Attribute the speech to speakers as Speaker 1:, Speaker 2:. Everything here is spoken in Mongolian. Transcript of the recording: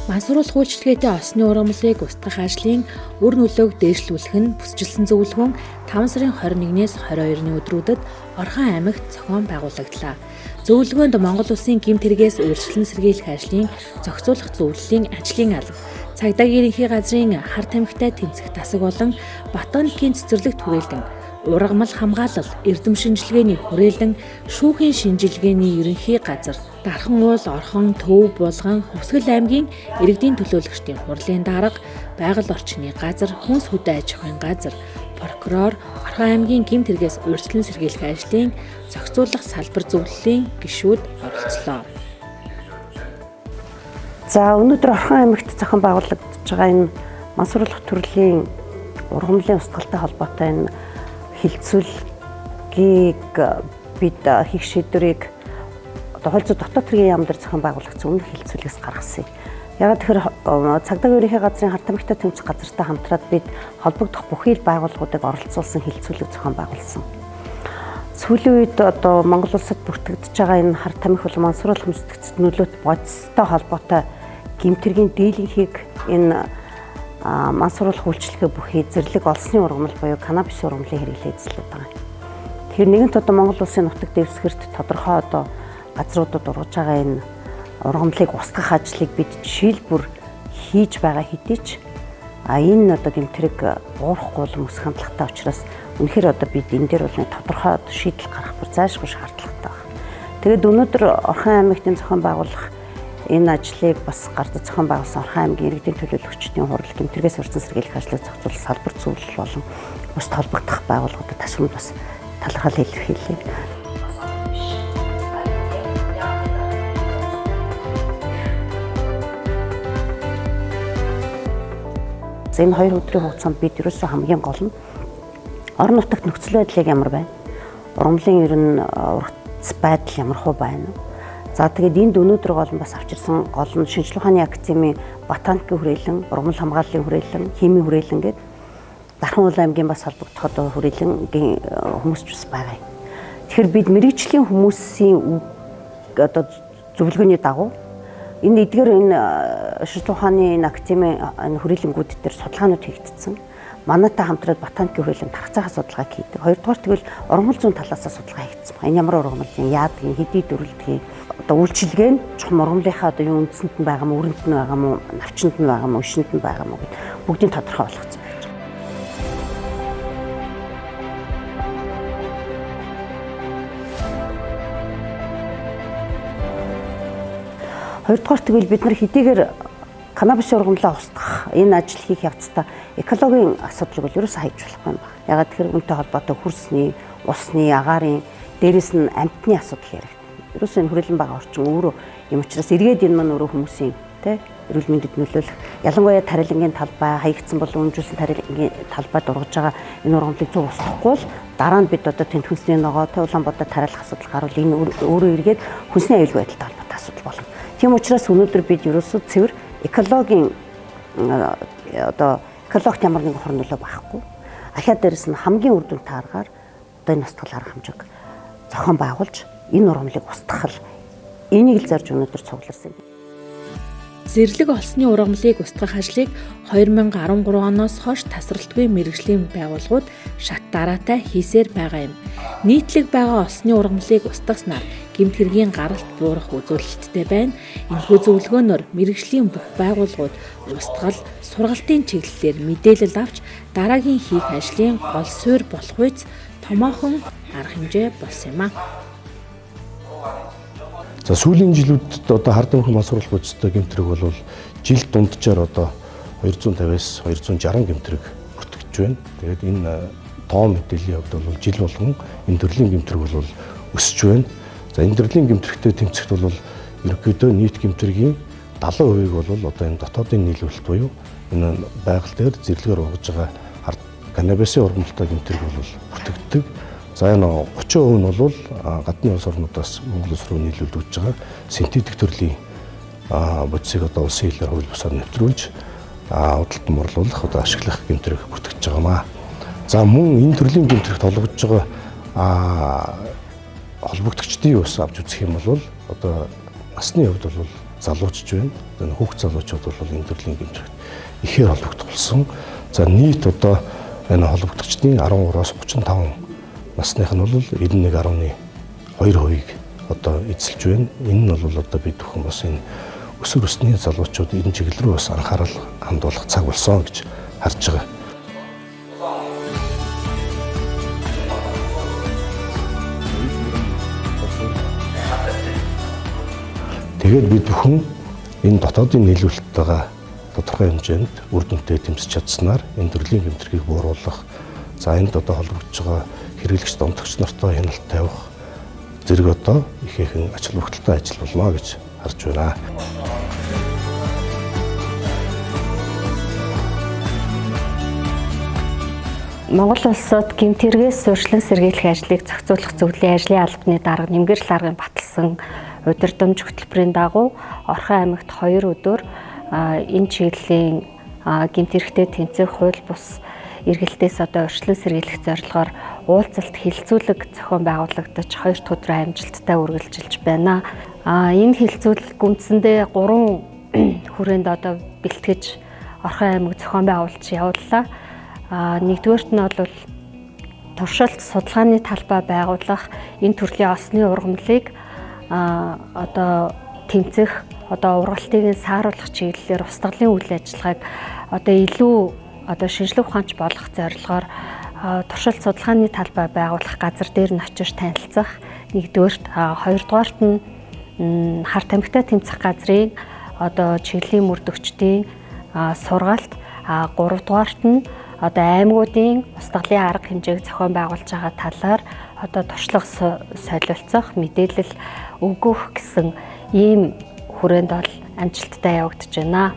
Speaker 1: Мансууруулах үйлчилгээтэй осны ургамлыг устгах ажлын үр нөлөөг дээшлүүлэх нь бүсчилсэн зөвлөгөөн 5 сарын 21-ээс 22-ны өдрүүдэд Орхон аймагт зохион байгуулагдлаа. Зөвлөгөөнд Монгол Улсын гэмт хэрэгээс урьдчилан сэргийлэх ажлын зохицуулах зөвлөлийн ажлын алба, цагдаагийн ерөнхий газрын хар тамхитай тэмцэх тасаг болон Батоникийн цэцэрлэгт хүрээлэн ургамал хамгаалал, эрдэм шинжилгээний хүрээлэн, шүүхийн шинжилгээний ерөнхий газар, Дархан уул, Орхон, Төв, Булган, Хөвсгөл аймгийн иргэдийн төлөөлөгчдийн хурлын дарга, байгаль орчны газар, хүнс хөдөө аж ахуйн газар, прокурор, Орхон аймгийн гэмт хэрэгээс урьдчилан сэргийлэх ажлын зохицуулах салбар зөвлөлийн гишүүд оролцлоо.
Speaker 2: За өнөөдөр Орхон аймагт зохион байгуулагдж байгаа энэ мансууруулах төрлийн ургамлын устгалтай холбоотой энэ хилцүүлгийг бид хийх шийдвэрийг хууль зүйн дотоод хэргийн яам дээр зохион байгуулагдсан өмнөх хилцүүлгээс гаргасан. Яагаад тэгэхээр цагдаагийн ерөнхий газрын хар тамхитай тэмцэх газартай хамтраад бид холбогдох бүхий л байгууллагуудыг оролцуулсан хилцүүлэг зохион байгуулсан. Сүүлийн үед одоо Монгол улсад бүртгэгдэж байгаа энэ хар тамхи болон мансууруулах мэдгэцэд нөлөөт бодистой холбоотой гэмтэргийн дийлэнхийг энэ мансууруулах үйлчилгээ бүхий зэрлэг олсны ургамал буюу канабис ургамлын хэрэглээ эзэлдэг байгаа. Тэгэхээр нэгэнт одоо Монгол улсын нутаг дэвсгэрт тодорхой одоо газруудад ургаж байгаа энэ ургамлыг устгах ажлыг бид жишээлбэл хийж байгаа хэдий ч энэ одоо гэмтрэг буурахгүй болон өсөх хандлагатай учраас үнэхээр одоо бид энэ дээр бол тодорхой шийдэл гаргах бүр зайлшгүй шаардлагатай байна. Тэгэд өнөөдөр Орхон аймагт зохион байгуулах энэ ажлыг бас гардаж зохион байгуулсан Орхон аймгийн иргэдийн төлөөлөгчдийн хурал гэмтрэгээс урьдчилан сэргийлэх ажлыг зохицуулах салбар зөвлөл болон бус холбогдох байгууллагуудад ташрамд бас талархал илэрхийлээ. Энэ 2 өдрийн хугацаанд бид ерөөсөө хамгийн гол нь орон нутагт нөхцөл байдал ямар байна? Ургамлын ер нь ургац байдал ямар хөө байна? За тэгээд энд өнөөдөр гол нь бас авчирсан гол нь шинжилгээ ухааны академийн ботаникийн хүрээлэн, ургамал хамгааллын хүрээлэн, химийн хүрээлэн гээд Дархан уул аймгийн бас холбогдох одоо хүрээлэнгийн хүмүүс ч бас байгаа юм. Тэгэхээр бид мэрэгжлийн хүмүүсийн одоо зөвлөгөөний дагуу энэ эдгээр энэ шинжилгээ ухааны энэ академийн энэ хүрээлэнгүүд дээр судалгаанууд хийгдсэн. Манайтай хамтраад ботаникийн хүрээлэн тархацаахаа судалгааг хийдэг. Хоёрдугаар тэгвэл ургамал зүүн талаас судалгаа хийгдсэн. Энэ ямар ургамал юм, яадгийн, хэдий дөрвөлдгийн одоо үйлчилгээ нь чухам ургамлынхаа одоо юу үндсэнд нь байгаа мó, өрөнд нь байгаа мó, навчинд нь байгаа мó, ишинд нь байгаа мó гэд бүгдийг тодорхой болгоцсон байж байгаа. Хоёрдугаар тэгвэл бид нар хэдийгээр канабис ургамлаа устгах энэ ажил хийх явцдаа экологийн асуудлыг бол ерөөсөө хайж болохгүй юм байна. Ягаад тэгэхээр үүнтэй холбоотой хөрсний, усны, агаарын, дээрэс нь амьтны асуудал яригдана. Ерөөсөө энэ хүрээлэн байгаа орчин өөрөө юм учраас эргээд энэ маань өөрөө хүмүүсийн эрүүл мэндэд нөлөөлөх ялангуяа тарилангийн талбай, хаягдсан болон үнжүүлсэн тарилангийн талбайд ургаж байгаа энэ ургамлыг зөв устгахгүй бол дараа нь бид одоо тэнд хүнсний ногоо, Улаанбаатар тарилах асуудал гарвал энэ өөрөө эргээд хүнсний аюулгүй байдалтай холбоотой асуудал болно. Тийм учраас өнөөдөр бид ерөөсөө цэвэр экологийн одоо экологт ямар нэгэн хор нөлөө байхгүй. Ахаад дээрэс нь хамгийн үр дүнтэй аргаар одоо энэ устгал арга хэмжээг зохион байгуулж энэ ургамлыг устгах энийг л зарж өнөөдөр цугларсан.
Speaker 1: Зэрлэг олсны ургамлыг устгах ажлыг 2013 оноос хойш тасралтгүй мэргэжлийн байгууллагууд шат дараатай хийсээр байгаа юм. Нийтлэг байгаа олсны ургамлыг устгаснаар гэмт хэргийн гаралт буурах үзүүлэлттэй байна. Энэхүү зөвлөгөөнөөр мэргэжлийн бүх байгууллагууд устгал, сургалтын чиглэлээр мэдээлэл авч дараагийн хийх ажлын гол суурь болох үец томоохон арга хэмжээ болсон юм а.
Speaker 3: За сүүлийн жилүүдэд одоо хар тамхи мансууруулах үзтэй гэмтрэг бол жил дунджаар одоо 250-аас 260 гэмтрэг бүртгэж байна. Тэгээд энэ тоо мэдээллийн хувьд бол жил болгон энэ төрлийн гэмтрэг бол өсөж байна. За энэ төрлийн гэмтрэгтэй тэмцэхт бол ерөнхийдөө нийт гэмтрэгийн 70% бол одоо энэ дотоодын нийлүүлэлт буюу энэ байгаль дээр зэрлэгээр ургаж байгаа канабисын ургамалтай гэмтрэг бол бүртгэгддэг. За энэ 30% нь бол гадны улс орнуудаас Монгол улс руу нийлүүлж байгаа синтетик төрлийн бодисыг одоо улсын хилээр хууль бусаар нэвтрүүлж худалдан борлуулах одоо ашиглах гэмтрэг бүртгэж байгаа маа. За мөн энэ төрлийн гэмтрэгт холбогдож байгаа холбогдогчдын ус авч үзэх юм бол одоо насны хувьд бол залуучж байна. Энэ хүүхд залуучууд бол энэ төрлийн гэмтрэгт ихээр холбогдсон. За нийт одоо энэ холбогдогчдын 13-аас 35 насных нь бол 91.2%-ийг одоо эзэлж байна. Энэ нь бол одоо бид бүхэн бас энэ өсвөр өсний залуучууд энэ чиглэл рүү бас анхаарал хандуулах цаг болсон гэж харж байгаа. Тэгээд бид бүхэн энэ дотоодын нийлүүлэлттэйгээ тодорхой хэмжээнд үр дүнтэй тэмцэж чадсанаар энэ төрлийн гэмтрийг бууруулах, за энд одоо холбогдож байгаа хэрэглэгч домтогч нартай хяналт тавих зэрэг одоо ихээхэн ач холбогдолтой ажил болно гэж харж байна.
Speaker 2: Монгол улсад гэмтэргээс суурьшлан сэргийлэх ажлыг зохицуулах зөвлөлийн ажлын албаны дарга Нэмгэрэл аргын баталсан удирдамж хөтөлбөрийн дагуу Орхон аймагт 2 өдөр энэ чиглэлийн гэмтэрхтэй тэмцэх хууль бус эргэлтээс одоо урьдчилан сэргийлэх зорилгоор уулзалт хилцүүлэг зохион байгуулагдаж 2 дахь өдрөө амжилттай үргэлжилж байна. Энэ хилцүүлэг үндсэндээ 3 хүрээнд одоо бэлтгэж Орхон аймаг зохион байгуулж явууллаа. Нэгдүгээрт нь бол туршилт судалгааны талбай байгуулах, энэ төрлийн осны ургамлыг одоо тэмцэх, одоо ургалтыг сааруулах чиглэлээр устгалын үйл ажиллагааг одоо илүү одоо шинжлэх ухаанч болгох зорилгоор туршилт судалгааны талбай байгуулах газар дээр нь очиж танилцах. Нэгдүгээрт, хоёрдугаарт нь харт тамхитай тэмцэх газрын одоо чиглэлийн мөрдөгчдийн сургаалт, гуравдугаарт нь одоо аймагуудын устгалын арга хэмжээг зохион байгуулж байгаа талаар одоо туршлага солилцох, мэдээлэл өгөх гэсэн ийм хүрээнд бол амжилттай явагдаж байна.